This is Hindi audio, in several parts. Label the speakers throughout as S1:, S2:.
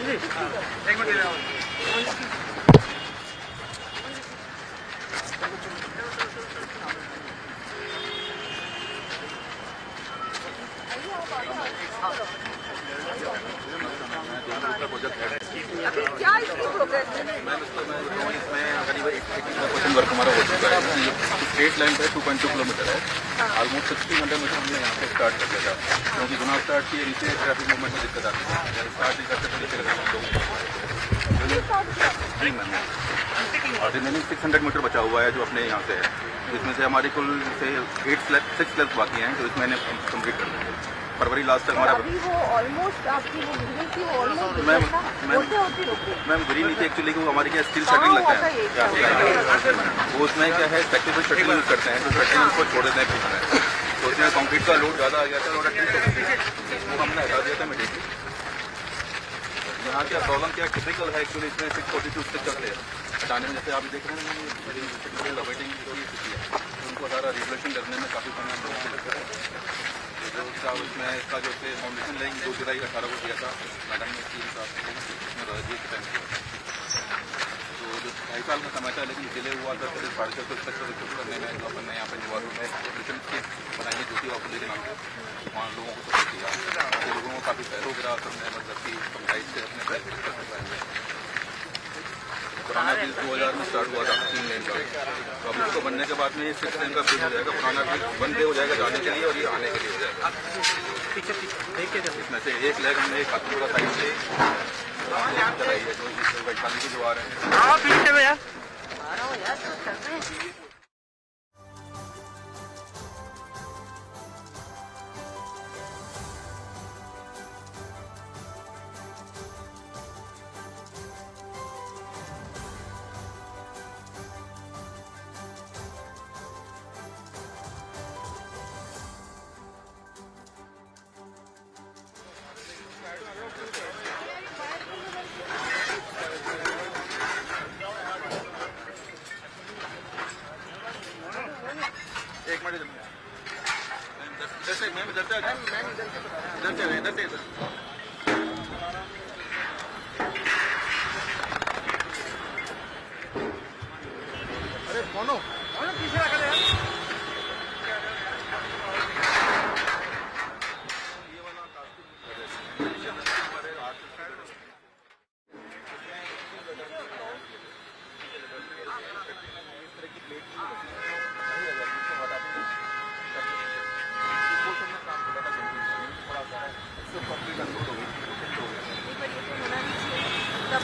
S1: जी एक मिनट ले आओ।
S2: अभी क्या इसकी प्रोग्रेस है?
S3: क्वेश्चन वर्क हमारा हो चुका है। स्ट्रेट लाइन पे 2.2 किलोमीटर है। ऑलमोस्ट 60 मीटर हमने यहाँ पे स्टार्ट कर दिया था, क्योंकि गुना स्टार्ट किए नीचे ट्रैफिक मूवमेंट में दिक्कत आती है। स्टार्ट नहीं करते तो नीचे लगे और रिमेनिंग 600 मीटर बचा हुआ है जो अपने यहाँ से है, जिसमें से हमारी कुल से 6 स्लैब्स बाकी हैं, तो इसमें कंप्लीट कर देंगे फरवरी लास्ट तक हमारा।
S2: अभी वो ऑलमोस्ट आपकी वो बिल्डिंग थी वो ऑलमोस्ट
S3: मैम गिरी नहीं थी एक्चुअली, क्योंकि हमारे यहाँ स्टील शटरिंग लगता है, वो उसमें क्या है फ्लेक्सिबल शटरिंग यूज करते हैं, तो शटरिंग उसको छोड़ देते हैं बीच में, तो उसमें कंक्रीट का लोड ज़्यादा आ गया था, वो हमने हटा दिया था इमीडिएटली। यहाँ क्या प्रॉब्लम क्या टिपिकल है एक्चुअली, इसमें 642 स्टिक चलते हैं हटाने में, जैसे आप देख रहे हैं वेटिंग की स्थिति है, उनको सारा रिप्लेसिंग करने में काफ़ी समय लगता है। जो उसका उसमें इसका जो फाउंडेशन लेंगे 2 जुलाई 18 को किया था मैडम ने, इसमें जी के टाइम किया, तो जो 2.5 साल का समय था, लेकिन डिले हुआ था करीब 450 तक शुरू करने में। जो अपन ने यहाँ पर निवासों में मिशन की बनाई ज्योति बापू के नाम से, वहाँ लोगों को सपोर्ट किया, लोगों को काफ़ी पैरों गिरा, सबने मतलब कि पंचायत से अपने पैर कर पाएंगे। पुराना ब्रिज 2000 में स्टार्ट हुआ था 3 लेन का, तो अब इसको बनने के बाद में ये 6 लेन का ब्रिज हो जाएगा, पुराना ब्रिज बंद हो जाएगा जाने के लिए और ये आने के लिए हो जाएगा। इसमें से एक लेग हमने एक खातूपुरा साइड से चलाई है, जो वैशाली के जो आ रहे हैं। एक मिनट अरे कौनो पीछे रखा यार।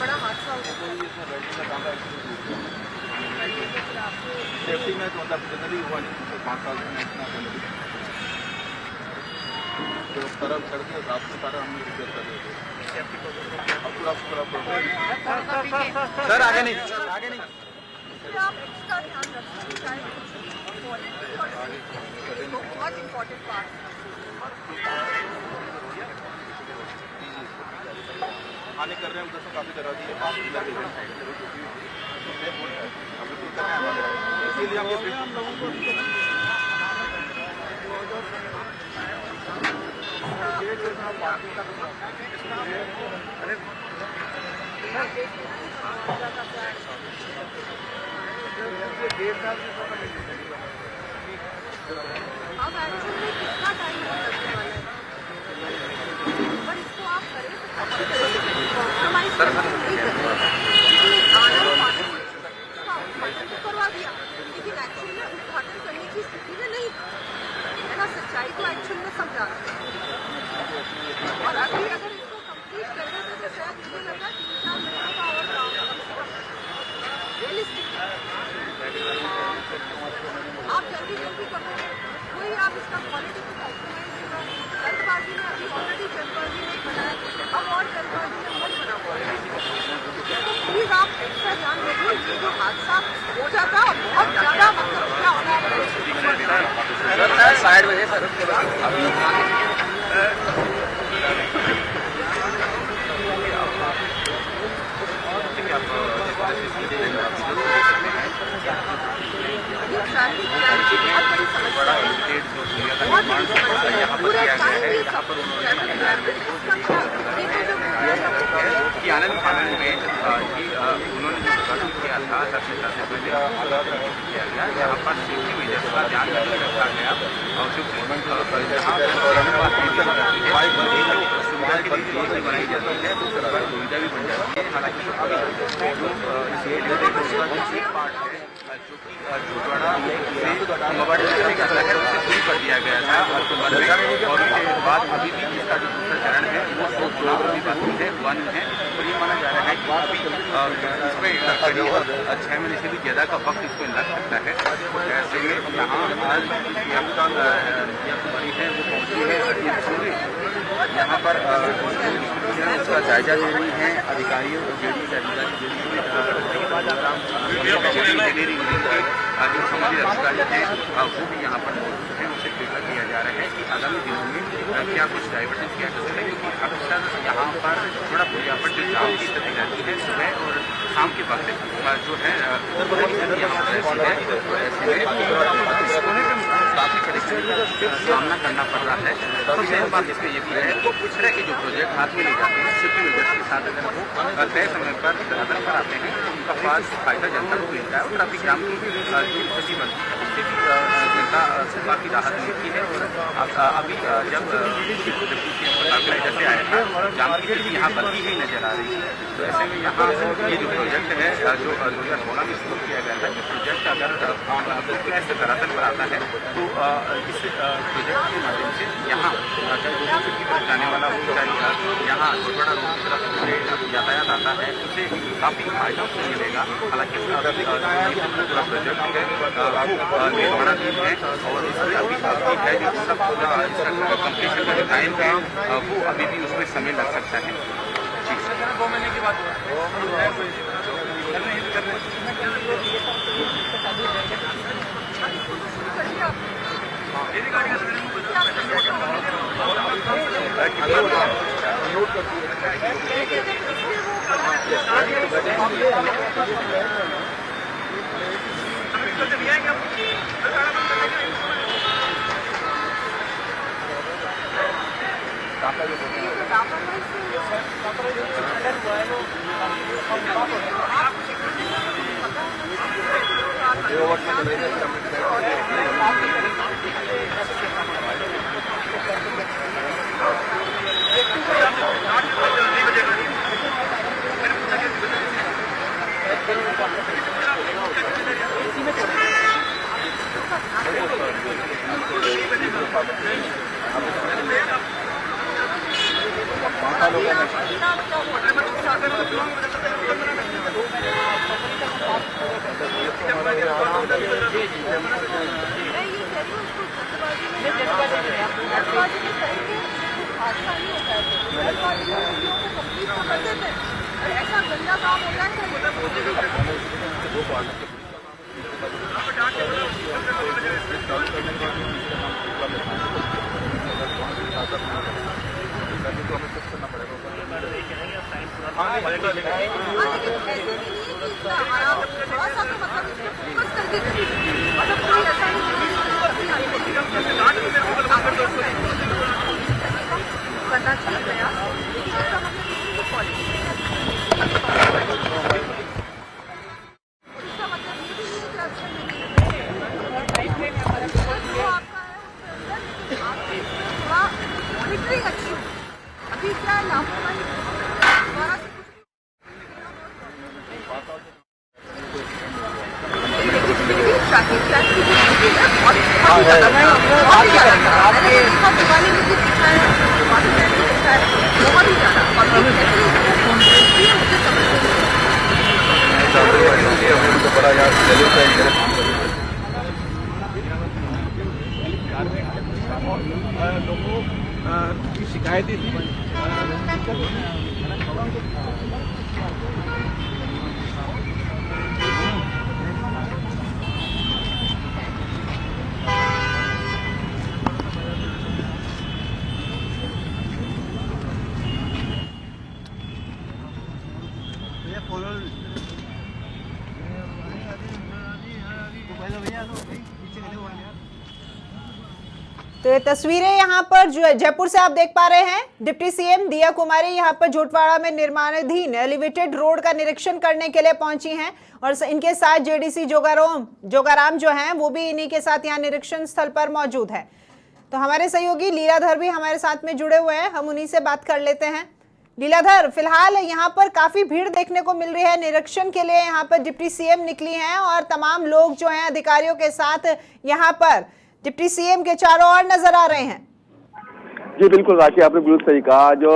S2: बड़ा हादसा हो गया।
S3: सेफ्टी में तो मतलब जनरली हुआ नहीं, 5 साल में इतना तो तरफ सड़क साफ से सारा हमने रिपेयर कर दिया। अब पूरा सर आगे नहीं
S2: आप एक्स्ट्रा ध्यान रखना बहुत इम्पोर्टेंट पार्ट।
S3: आने कर रहे हैं उधर से काफ़ी करा दिए, इसीलिए हम लोगों को
S2: अब एक्चुअली कितना टाइम लगने वाला है, पर इसको आप करें करवा दिया, लेकिन एक्चुअल में उद्घाटन करने की स्थिति में नहीं था ना, सच्चाई को एक्चुअल में समझा। और अभी अगर इसको कंप्लीट कर देते तो शायद मुझे लगा 3-4 महीने का और काम रियलिस्टिक आप जल्दी करो, वही आप इसका क्वालिटी को कॉम्प्रोमाइज होगा। जल्दबाजी में अभी ऑलरेडी जल्दबाजी नहीं बनाया, अब और जल्दबाजी में मत बना हुआ है, तो प्लीज आप एक्स्ट्रा ध्यान रखिए। ये जो हादसा हो जाता है बहुत ज़्यादा मतलब क्या होना है साइड में सर
S3: अभी आनंद फानंद में उन्होंने जो उद्घाटन किया था तक्षशिला से पहले किया गया, यहाँ पर सेफ्टी मेजर्स का ध्यान रखा गया और जो सुविधा के लिए योजना बनाई जाती है तो सरकार सुविधा भी बन जाती है। हालांकि पार्ट है जो कि जोटवाड़ा से कुंभवाड़ी जाने का है उसे दूर कर दिया गया था और उसके बाद अभी भी इसका जो दूसरा चरण है वो चुनाव अभी बाकी है, वन है। और ये माना जा रहा है कि अभी इसमें करीब 6 महीने से भी ज़्यादा का वक्त इसमें लग सकता है। ऐसे में यहाँ आज है वो पहुँची है, यहाँ पर उसका जायजा ले रही हैं अधिकारियों जो संबंधित अधिकारी हैं वो भी यहाँ पर मौजूद हैं। उनसे फैसला किया जा रहा है कि आगामी दिनों में क्या कुछ डाइवर्जन किया जा सकता है, क्योंकि अक्सर यहाँ पर थोड़ा पुलिया पर जो जाम की स्थिति रहती है सुबह और शाम के वक्त जो है यहाँ पर काफ़ी परेशानी का सामना करना पड़ रहा है। सबसे अहम बात इसमें ये भी है तो इस तरह के जो प्रोजेक्ट हाथ में ले जाते हैं सेफ्टी मेजर्स के साथ अगर वो तय समय पर धरातल पर आते हैं तो उनका फायदा जनता को मिलता है और ट्रैफिक जाम की जो स्थिति बनती है उससे भी जनता से काफ़ी राहत मिलती है। और अभी जब जैसे आया था जाम की स्थिति यहाँ बनती ही नजर आ रही है। तो ऐसे में यहाँ ये जो प्रोजेक्ट है जो 2016 में शुरू किया गया था, ये प्रोजेक्ट अगर ऐसे धरातल पर आता है तो इस प्रोजेक्ट के माध्यम से यहाँ जाने वाला हो चाहे यहाँ जोटवाड़ा रोड की तरफ यातायात आता है उसे काफ़ी फायदा मिलेगा। हालांकि पूरा प्रोजेक्ट है वो निर्माणाधीन है और इसमें अभी है जो सब पूरा इसका कंप्लीशन का जो टाइम है वो अभी भी उसमें समय लग सकता है। 2 महीने की बात ऐसा गंदा काम होता है। करना चाहिए प्रयास, लेकिन इसका मतलब ये नहीं कि पॉलिसी इसका मतलब ये भी नहीं कि अच्छा थोड़ा मॉनिटरिंग अच्छी हो। अभी क्या लापरवाही दोबारा से ट्रैफिक बहुत ही ज़्यादा बड़ा यार
S1: लोगों की शिकायतें थी।
S2: तो
S4: तो ये तस्वीरें यहाँ पर जो जयपुर से आप देख पा रहे हैं, डिप्टी सीएम दिया कुमारी यहाँ पर झोटवाड़ा में निर्माणाधीन एलिवेटेड रोड का निरीक्षण करने के लिए पहुंची हैं और इनके साथ जेडीसी जोगाराम जो हैं वो भी इन्हीं के साथ यहाँ निरीक्षण स्थल पर मौजूद है। तो हमारे सहयोगी लीलाधर भी हमारे साथ में जुड़े हुए हैं, हम उन्हीं से बात कर लेते हैं। लीलाधर, फिलहाल यहाँ पर काफी भीड़ देखने को मिल रही है, निरीक्षण के लिए यहाँ पर डिप्टी सीएम निकली हैं और तमाम लोग जो हैं अधिकारियों के साथ यहाँ पर डिप्टी सीएम के चारों ओर नजर आ रहे हैं।
S5: जी बिल्कुल राखी, आपने बिल्कुल सही कहा। जो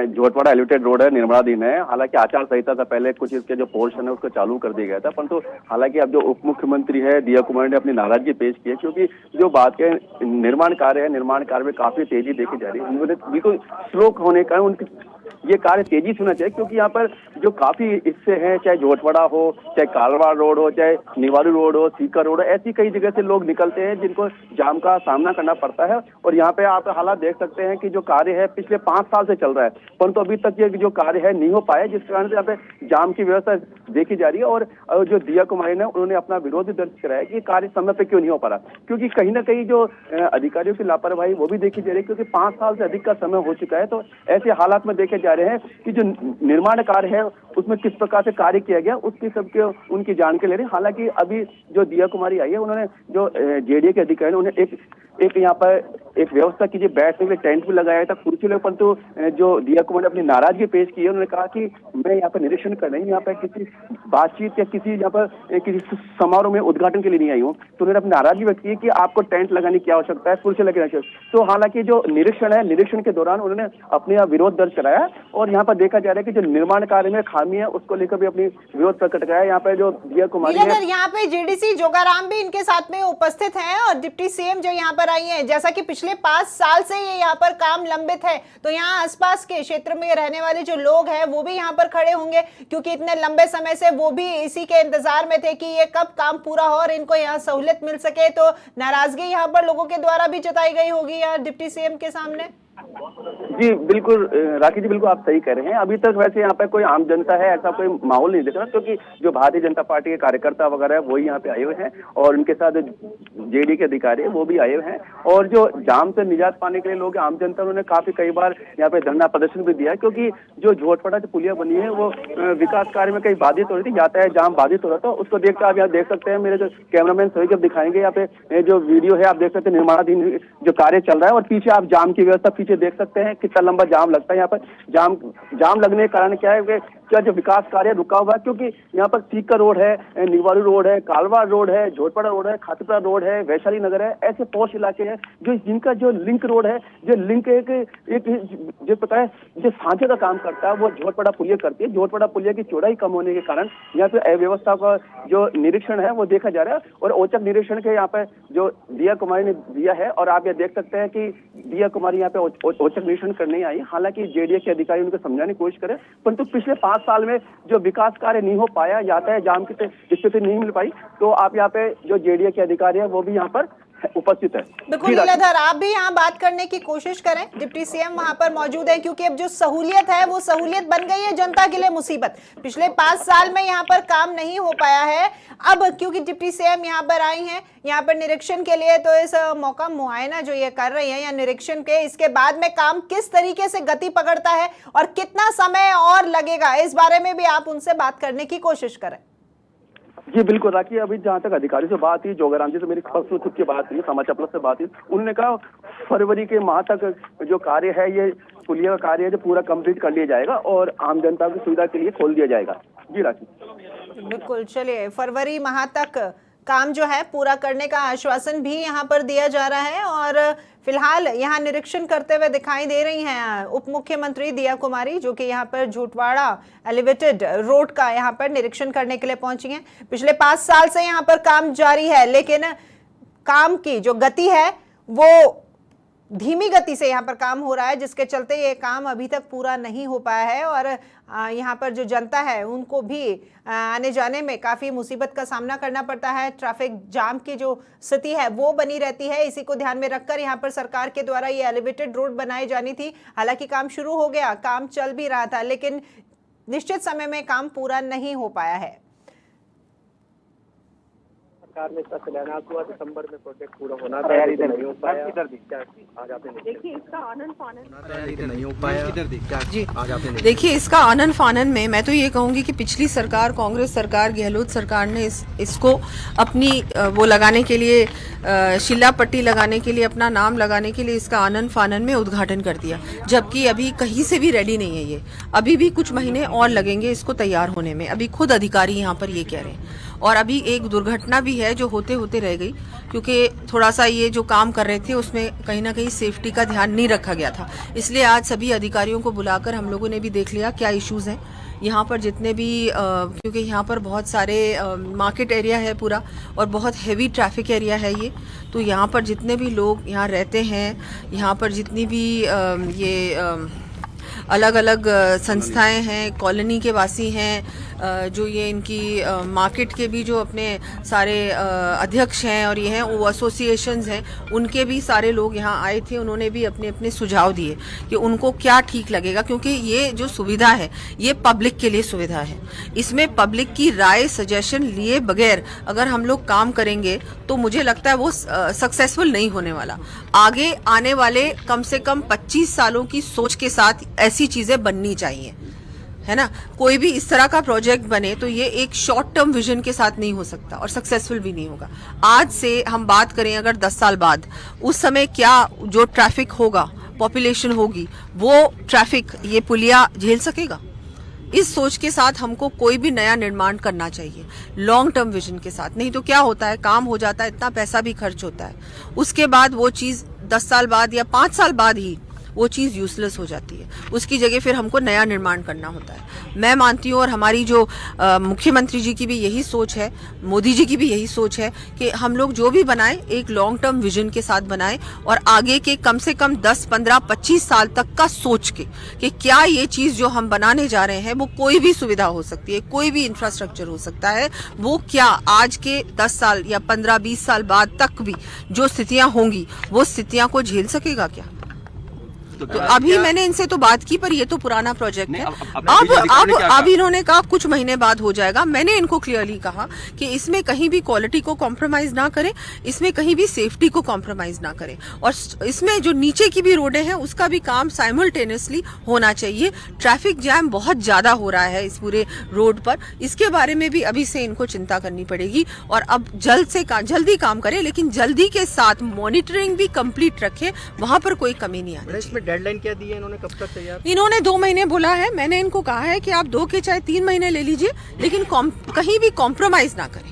S5: झोटवाड़ा एलिवेटेड रोड है निर्माणाधीन है। हालांकि आचार संहिता से पहले कुछ इसके जो पोर्शन है उसको चालू कर दिया गया था, परंतु हालांकि अब जो उप मुख्यमंत्री है दिया कुमारी ने अपनी नाराजगी पेश की है, क्योंकि जो बात के निर्माण कार्य है, निर्माण कार्य में काफी तेजी देखी जा रही है। उन्होंने बिल्कुल स्लो होने का उनकी ये कार्य तेजी से होना चाहिए, क्योंकि यहाँ पर जो काफी हिस्से हैं, चाहे झोटवाड़ा हो, चाहे कालवाड़ रोड हो, चाहे निवारू रोड हो, सीकर रोड हो, ऐसी कई जगह से लोग निकलते हैं जिनको जाम का सामना करना पड़ता है। और यहाँ पे आप हालात देख सकते हैं कि जो कार्य है पिछले 5 साल से चल रहा है, परंतु अभी तक ये जो कार्य है नहीं हो पाया, जिस कारण से यहाँ पे जाम की व्यवस्था देखी जा रही है। और जो दिया कुमारी ने उन्होंने अपना विरोध दर्ज कराया कि कार्य समय पे क्यों नहीं हो पा रहा, क्योंकि कहीं ना कहीं जो अधिकारियों की लापरवाही वो भी देखी जा रही है, क्योंकि 5 साल से अधिक का समय हो चुका है। तो ऐसे हालात में देखे जा रहे हैं कि जो निर्माण कार्य है उसमें किस प्रकार से कार्य किया गया, उसकी सबके उनकी जानकारी ले रहे हैं। हालांकि अभी जो दिया कुमारी आई है, उन्होंने जो जेडीए के अधिकारी ने उन्हें एक यहाँ पर एक व्यवस्था की, बैठने के लिए टेंट भी लगाया था, कुर्सी लगे, परंतु जो दिया कुमार ने अपनी नाराजगी पेश की है। उन्होंने कहा कि मैं यहाँ पर निरीक्षण कर नहीं, यहाँ पर किसी बातचीत या किसी यहाँ पर किसी समारोह में उद्घाटन के लिए नहीं आई हूँ। तो उन्होंने अपनी नाराजगी व्यक्त की कि आपको टेंट लगाने की आवश्यकता है, कुर्सी लगाना चाहिए। तो हालांकि जो निरीक्षण है, निरीक्षण के दौरान उन्होंने अपने यहाँ विरोध दर्ज कराया और यहाँ पर देखा जा रहा है कि जो निर्माण कार्य में खामी है उसको लेकर भी अपनी विरोध प्रकट कराया। यहाँ पे जो दिया कुमारी है,
S4: यहाँ पे जेडीसी जोगाराम भी इनके साथ में उपस्थित हैं और डिप्टी सीएम जो यहाँ पर आई है, जैसा कि पिछले 5 साल से ये यहाँ पर काम लंबित है, तो यहाँ आसपास के क्षेत्र में रहने वाले जो लोग हैं वो भी यहाँ पर खड़े होंगे, क्योंकि इतने लंबे समय से वो भी इसी के इंतजार में थे कि ये कब काम पूरा हो और इनको यहाँ सहूलियत मिल सके। तो नाराजगी यहाँ पर लोगों के द्वारा भी जताई गई होगी यहाँ डिप्टी सीएम के सामने।
S5: जी बिल्कुल राखी जी, बिल्कुल आप सही कह रहे हैं। अभी तक वैसे यहाँ पे कोई आम जनता है ऐसा कोई माहौल नहीं दिख रहा, क्योंकि जो भारतीय जनता पार्टी के कार्यकर्ता वगैरह है वही यहाँ पे आए हुए हैं और उनके साथ जेडी के अधिकारी है वो भी आए हुए हैं। और जो जाम से निजात पाने के लिए लोग आम जनता, उन्होंने काफी कई बार यहाँ पे धरना प्रदर्शन भी दिया, क्योंकि जो झोटवाड़ा जो पुलिया बनी है वो विकास कार्य में कई बाधित हो रही थी, यातायात जाम बाधित हो रहा था। उसको देखकर आप यहाँ देख सकते हैं, मेरे जो कैमरामैन सही जब दिखाएंगे यहाँ पे जो वीडियो है, आप देख सकते हैं निर्माणाधीन जो कार्य चल रहा है और पीछे आप जाम की व्यवस्था पीछे देख सकते हैं कितना लंबा जाम लगता है। यहाँ पर जाम लगने के कारण क्या है कि क्या जो विकास कार्य रुका हुआ है, क्योंकि यहाँ पर सीकर रोड है, निवारू रोड है, कालवाड़ रोड है, झोटवाड़ा रोड है, खातीपुरा रोड है, वैशाली नगर है, ऐसे पॉश इलाके हैं जो जिनका जो लिंक रोड है, जो लिंक एक जो पता है जो सांचे का काम करता है वो झोटवाड़ा पुलिया करती है। झोटवाड़ा पुलिया की चौड़ाई कम होने के कारण यहाँ पे अव्यवस्था का जो निरीक्षण है वो देखा जा रहा है और औचक निरीक्षण के यहाँ पे जो दिया कुमारी ने दिया है। और आप ये देख सकते हैं कि दिया कुमारी यहाँ पे औचक निरीक्षण करने आई। हालांकि जेडीए के अधिकारी उनको समझाने की कोशिश करे, परंतु पिछले 5 साल में जो विकास कार्य नहीं हो पाया, यातायात जाम की स्थिति नहीं मिल पाई, तो आप यहाँ पे जो जेडीए के अधिकारी है वो भी यहाँ पर उपस्थित है।
S4: बिल्कुल लीलाधर, आप भी यहाँ बात करने की कोशिश करें, डिप्टी सीएम वहां पर मौजूद है, क्योंकि अब जो सहूलियत है वो सहूलियत बन गई है जनता के लिए मुसीबत। पिछले 5 साल में यहाँ पर काम नहीं हो पाया है, अब क्योंकि डिप्टी सीएम यहाँ पर आई हैं यहाँ पर निरीक्षण के लिए, तो इस मौका मुआयना जो ये कर रही है या निरीक्षण के, इसके बाद में काम किस तरीके से गति पकड़ता है और कितना समय और लगेगा, इस बारे में भी आप उनसे बात करने की कोशिश करें।
S5: जी बिल्कुल राखी, अभी जहाँ तक अधिकारी से बात हुई, जोगाराम जी से मेरी खुद की बात हुई, समाचार प्लस से बात हुई, उन्होंने कहा फरवरी के माह तक जो कार्य है, ये पुलिया का कार्य है जो पूरा कंप्लीट कर लिया जाएगा और आम जनता की सुविधा के लिए खोल दिया जाएगा। जी राखी
S4: बिल्कुल, चलिए फरवरी माह तक काम जो है पूरा करने का आश्वासन भी यहाँ पर दिया जा रहा है। और फिलहाल यहाँ निरीक्षण करते हुए दिखाई दे रही हैं उप मुख्यमंत्री दिया कुमारी, जो कि यहाँ पर झोटवाड़ा एलिवेटेड रोड का यहाँ पर निरीक्षण करने के लिए पहुंची हैं। पिछले 5 साल से यहाँ पर काम जारी है, लेकिन काम की जो गति है वो धीमी गति से यहाँ पर काम हो रहा है, जिसके चलते ये काम अभी तक पूरा नहीं हो पाया है और यहाँ पर जो जनता है उनको भी आने जाने में काफ़ी मुसीबत का सामना करना पड़ता है। ट्रैफिक जाम की जो स्थिति है वो बनी रहती है। इसी को ध्यान में रखकर यहाँ पर सरकार के द्वारा ये एलिवेटेड रोड बनाई जानी थी। हालांकि काम शुरू हो गया, काम चल भी रहा था, लेकिन निश्चित समय में काम पूरा नहीं हो पाया है।
S6: सरकार में इसका शिलान्यास हुआ, दिसंबर में प्रोजेक्ट पूरा होना था, नहीं हो पाया। क्या आज आपने
S2: देखिए इसका आनंद फानन
S6: नहीं हो पाया
S7: जी
S6: आज आपने
S7: देखिए, इसका आनन फानन में मैं तो ये कहूंगी कि पिछली सरकार, कांग्रेस सरकार, गहलोत सरकार ने इसको अपनी वो लगाने के लिए, शिला पट्टी लगाने के लिए, अपना नाम लगाने के लिए इसका आनन फानन में उद्घाटन कर दिया, जबकि अभी कहीं से भी रेडी नहीं है ये। अभी भी कुछ महीने और लगेंगे इसको तैयार होने में, अभी खुद अधिकारी यहाँ पर ये कह रहे हैं। और अभी एक दुर्घटना भी है जो होते होते रह गई, क्योंकि थोड़ा सा ये जो काम कर रहे थे उसमें कहीं ना कहीं सेफ्टी का ध्यान नहीं रखा गया था। इसलिए आज सभी अधिकारियों को बुलाकर हम लोगों ने भी देख लिया क्या इश्यूज हैं यहाँ पर, जितने भी क्योंकि यहाँ पर बहुत सारे मार्केट एरिया है पूरा और बहुत हैवी ट्रैफिक एरिया है ये, तो यहाँ पर जितने भी लोग यहाँ रहते हैं, यहाँ पर जितनी भी ये अलग अलग संस्थाएं हैं, कॉलोनी के वासी हैं, जो ये इनकी मार्केट के भी जो अपने सारे अध्यक्ष हैं और ये हैं, वो एसोसिएशंस हैं, उनके भी सारे लोग यहाँ आए थे। उन्होंने भी अपने अपने सुझाव दिए कि उनको क्या ठीक लगेगा, क्योंकि ये जो सुविधा है ये पब्लिक के लिए सुविधा है। इसमें पब्लिक की राय, सजेशन लिए बगैर अगर हम लोग काम करेंगे तो मुझे लगता है वो सक्सेसफुल नहीं होने वाला। आगे आने वाले कम से कम 25 सालों की सोच के साथ ऐसी चीजें बननी चाहिए, है ना। कोई भी इस तरह का प्रोजेक्ट बने तो ये एक शॉर्ट टर्म विजन के साथ नहीं हो सकता और सक्सेसफुल भी नहीं होगा। आज से हम बात करें अगर 10 साल बाद, उस समय क्या जो ट्रैफिक होगा, पॉपुलेशन होगी, वो ट्रैफिक ये पुलिया झेल सकेगा? इस सोच के साथ हमको कोई भी नया निर्माण करना चाहिए, लॉन्ग टर्म विजन के साथ। नहीं तो क्या होता है, काम हो जाता है, इतना पैसा भी खर्च होता है, उसके बाद वो चीज 10 साल बाद या 5 साल बाद ही वो चीज़ यूजलेस हो जाती है। उसकी जगह फिर हमको नया निर्माण करना होता है। मैं मानती हूँ और हमारी जो मुख्यमंत्री जी की भी यही सोच है, मोदी जी की भी यही सोच है कि हम लोग जो भी बनाएं एक लॉन्ग टर्म विजन के साथ बनाएं और आगे के कम से कम 10, 15, 25 साल तक का सोच के कि क्या ये चीज़ जो हम बनाने जा रहे हैं वो कोई भी सुविधा हो सकती है, कोई भी इंफ्रास्ट्रक्चर हो सकता है, वो क्या आज के 10 साल या 15, 20 साल बाद तक भी जो स्थितियां होंगी वो स्थितियां को झेल सकेगा क्या? तो अभी मैंने इनसे तो बात की, पर ये तो पुराना प्रोजेक्ट है। अब इन्होंने कहा कुछ महीने बाद हो जाएगा। मैंने इनको क्लियरली कहा कि इसमें कहीं भी क्वालिटी को कॉम्प्रोमाइज ना करें, इसमें कहीं भी सेफ्टी को कॉम्प्रोमाइज ना करें, और इसमें जो नीचे की भी रोडें हैं उसका भी काम साइमल्टेनियसली होना चाहिए। ट्रैफिक जैम बहुत ज्यादा हो रहा है इस पूरे रोड पर, इसके बारे में भी अभी से इनको चिंता करनी पड़ेगी और अब जल्दी काम करें, लेकिन जल्दी के साथ मॉनिटरिंग भी कंप्लीट रखें, वहां पर कोई कमी नहीं आनी चाहिए।
S6: डेडलाइन क्या दी है इन्होंने, कब तक तैयार?
S7: इन्होंने 2 महीने बोला है। मैंने इनको कहा है कि आप 2 के चाहे 3 महीने ले लीजिए, लेकिन कहीं भी कॉम्प्रोमाइज ना करें।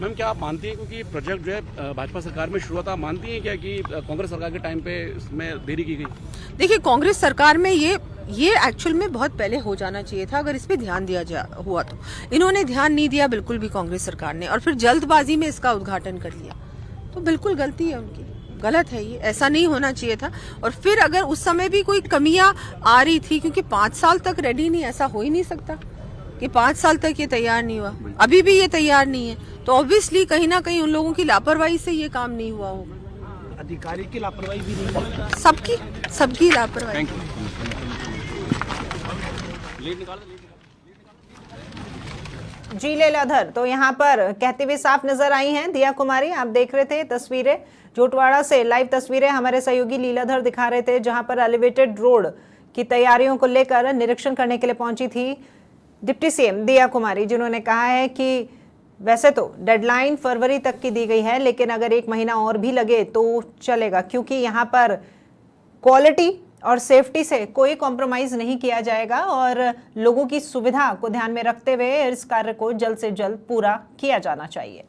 S1: मैम क्या आप मानती हैं, क्योंकि प्रोजेक्ट जो है भाजपा सरकार में शुरू था, मानती हैं क्या कि कांग्रेस सरकार के टाइम पे इसमें देरी की गई?
S7: देखिए, कांग्रेस सरकार में ये एक्चुअल में बहुत पहले हो जाना चाहिए था अगर इस पे ध्यान दिया हुआ तो। इन्होंने ध्यान नहीं दिया बिल्कुल भी कांग्रेस सरकार ने, और फिर जल्दबाजी में इसका उद्घाटन कर लिया, तो बिल्कुल गलती है उनकी, गलत है ये, ऐसा नहीं होना चाहिए था। और फिर अगर उस समय भी कोई कमियां आ रही थी, क्योंकि 5 साल तक रेडी नहीं, ऐसा हो ही नहीं सकता कि 5 साल तक ये तैयार नहीं हुआ, अभी भी ये तैयार नहीं है, तो ऑब्वियसली कहीं ना कहीं उन लोगों की लापरवाही से ये काम नहीं हुआ होगा।
S6: अधिकारी की लापरवाही भी नहीं है,
S7: सबकी लापरवाही।
S4: जी लीलाधर तो यहाँ पर कहते हुए साफ नजर आई हैं दिया कुमारी। आप देख रहे थे तस्वीरें, जोटवाड़ा से लाइव तस्वीरें हमारे सहयोगी लीलाधर दिखा रहे थे, जहां पर एलिवेटेड रोड की तैयारियों को लेकर निरीक्षण करने के लिए पहुंची थी डिप्टी सीएम दिया कुमारी, जिन्होंने कहा है कि वैसे तो डेडलाइन फरवरी तक की दी गई है, लेकिन अगर 1 महीना और भी लगे तो चलेगा, क्योंकि यहाँ पर क्वालिटी और सेफ्टी से कोई कॉम्प्रोमाइज नहीं किया जाएगा और लोगों की सुविधा को ध्यान में रखते हुए इस कार्य को जल्द से जल्द पूरा किया जाना चाहिए।